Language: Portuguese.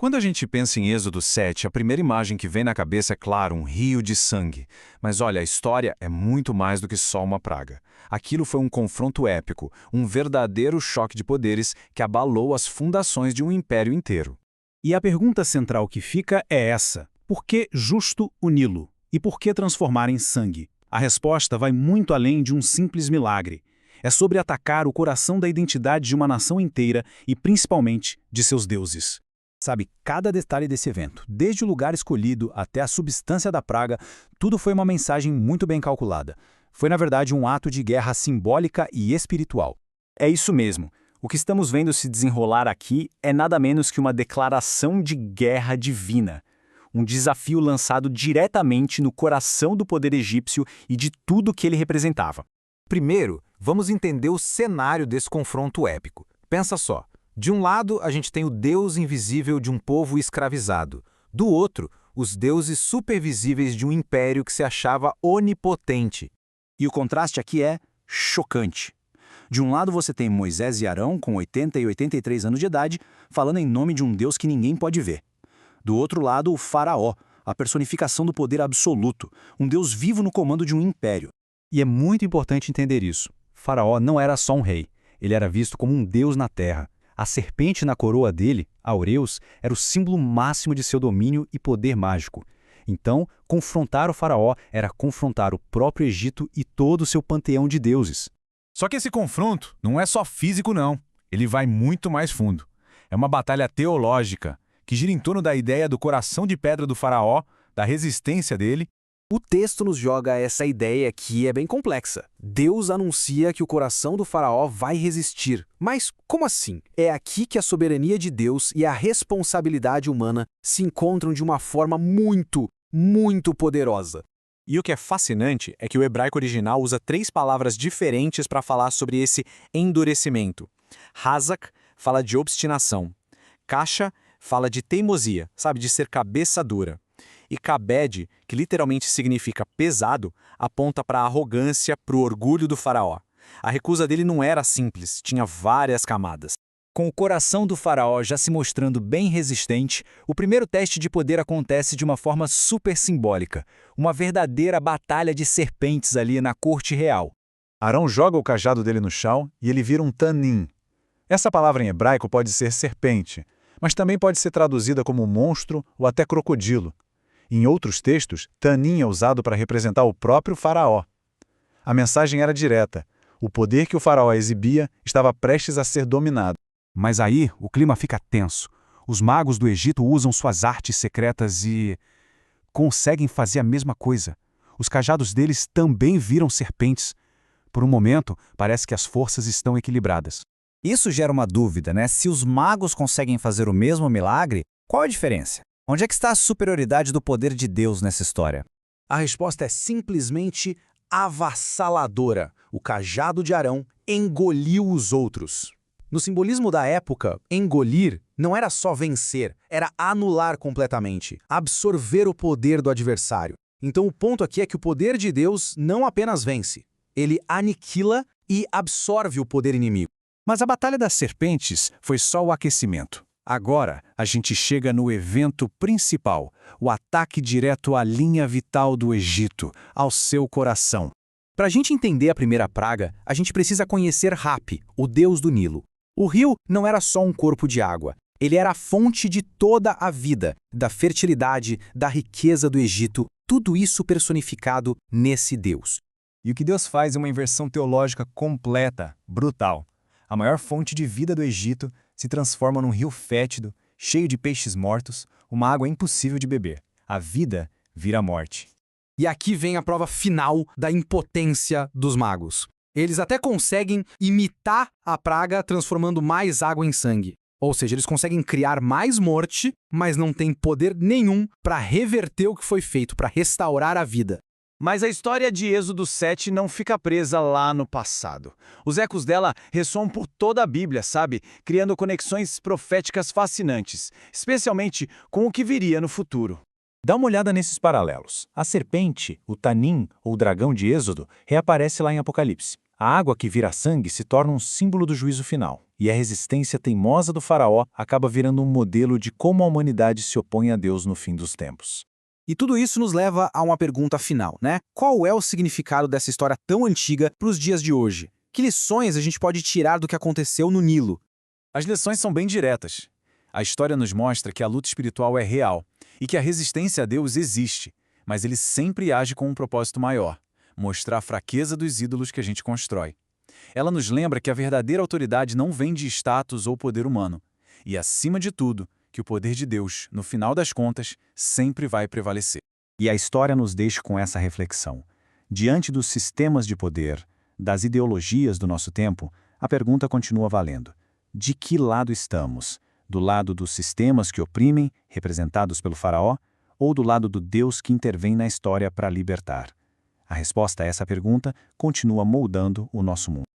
Quando a gente pensa em Êxodo 7, a primeira imagem que vem na cabeça é, claro, um rio de sangue. Mas olha, a história é muito mais do que só uma praga. Aquilo foi um confronto épico, um verdadeiro choque de poderes que abalou as fundações de um império inteiro. E a pergunta central que fica é essa: por que justo o Nilo? E por que transformar em sangue? A resposta vai muito além de um simples milagre. É sobre atacar o coração da identidade de uma nação inteira e, principalmente, de seus deuses. Sabe, cada detalhe desse evento, desde o lugar escolhido até a substância da praga, tudo foi uma mensagem muito bem calculada. Foi, na verdade, um ato de guerra simbólica e espiritual. É isso mesmo. O que estamos vendo se desenrolar aqui é nada menos que uma declaração de guerra divina. Um desafio lançado diretamente no coração do poder egípcio e de tudo que ele representava. Primeiro, vamos entender o cenário desse confronto épico. Pensa só. De um lado, a gente tem o Deus invisível de um povo escravizado. Do outro, os deuses supervisíveis de um império que se achava onipotente. E o contraste aqui é chocante. De um lado você tem Moisés e Arão, com 80 e 83 anos de idade, falando em nome de um Deus que ninguém pode ver. Do outro lado, o Faraó, a personificação do poder absoluto, um Deus vivo no comando de um império. E é muito importante entender isso. Faraó não era só um rei, ele era visto como um deus na terra. A serpente na coroa dele, Aureus, era o símbolo máximo de seu domínio e poder mágico. Então, confrontar o faraó era confrontar o próprio Egito e todo o seu panteão de deuses. Só que esse confronto não é só físico, não. Ele vai muito mais fundo. É uma batalha teológica, que gira em torno da ideia do coração de pedra do faraó, da resistência dele. O texto nos joga essa ideia que é bem complexa. Deus anuncia que o coração do faraó vai resistir. Mas como assim? É aqui que a soberania de Deus e a responsabilidade humana se encontram de uma forma muito, muito poderosa. E o que é fascinante é que o hebraico original usa 3 palavras diferentes para falar sobre esse endurecimento. Hazak fala de obstinação. Kasha fala de teimosia, sabe, de ser cabeça dura. E Kabed, que literalmente significa pesado, aponta para a arrogância, para o orgulho do faraó. A recusa dele não era simples, tinha várias camadas. Com o coração do faraó já se mostrando bem resistente, o primeiro teste de poder acontece de uma forma super simbólica, uma verdadeira batalha de serpentes ali na corte real. Arão joga o cajado dele no chão e ele vira um tanim. Essa palavra em hebraico pode ser serpente, mas também pode ser traduzida como monstro ou até crocodilo. Em outros textos, tanim é usado para representar o próprio faraó. A mensagem era direta. O poder que o faraó exibia estava prestes a ser dominado. Mas aí o clima fica tenso. Os magos do Egito usam suas artes secretas e conseguem fazer a mesma coisa. Os cajados deles também viram serpentes. Por um momento, parece que as forças estão equilibradas. Isso gera uma dúvida, né? Se os magos conseguem fazer o mesmo milagre, qual a diferença? Onde é que está a superioridade do poder de Deus nessa história? A resposta é simplesmente avassaladora. O cajado de Arão engoliu os outros. No simbolismo da época, engolir não era só vencer, era anular completamente, absorver o poder do adversário. Então o ponto aqui é que o poder de Deus não apenas vence, ele aniquila e absorve o poder inimigo. Mas a Batalha das Serpentes foi só o aquecimento. Agora, a gente chega no evento principal, o ataque direto à linha vital do Egito, ao seu coração. Para a gente entender a primeira praga, a gente precisa conhecer Hapi, o deus do Nilo. O rio não era só um corpo de água, ele era a fonte de toda a vida, da fertilidade, da riqueza do Egito, tudo isso personificado nesse deus. E o que Deus faz é uma inversão teológica completa, brutal. A maior fonte de vida do Egito se transforma num rio fétido, cheio de peixes mortos, uma água impossível de beber. A vida vira a morte. E aqui vem a prova final da impotência dos magos. Eles até conseguem imitar a praga transformando mais água em sangue. Ou seja, eles conseguem criar mais morte, mas não têm poder nenhum para reverter o que foi feito, para restaurar a vida. Mas a história de Êxodo 7 não fica presa lá no passado. Os ecos dela ressoam por toda a Bíblia, sabe? Criando conexões proféticas fascinantes, especialmente com o que viria no futuro. Dá uma olhada nesses paralelos. A serpente, o tanim ou dragão de Êxodo reaparece lá em Apocalipse. A água que vira sangue se torna um símbolo do juízo final. E a resistência teimosa do faraó acaba virando um modelo de como a humanidade se opõe a Deus no fim dos tempos. E tudo isso nos leva a uma pergunta final, né? Qual é o significado dessa história tão antiga para os dias de hoje? Que lições a gente pode tirar do que aconteceu no Nilo? As lições são bem diretas. A história nos mostra que a luta espiritual é real e que a resistência a Deus existe, mas ele sempre age com um propósito maior: mostrar a fraqueza dos ídolos que a gente constrói. Ela nos lembra que a verdadeira autoridade não vem de status ou poder humano, e, acima de tudo, que o poder de Deus, no final das contas, sempre vai prevalecer. E a história nos deixa com essa reflexão. Diante dos sistemas de poder, das ideologias do nosso tempo, a pergunta continua valendo. De que lado estamos? Do lado dos sistemas que oprimem, representados pelo faraó, ou do lado do Deus que intervém na história para libertar? A resposta a essa pergunta continua moldando o nosso mundo.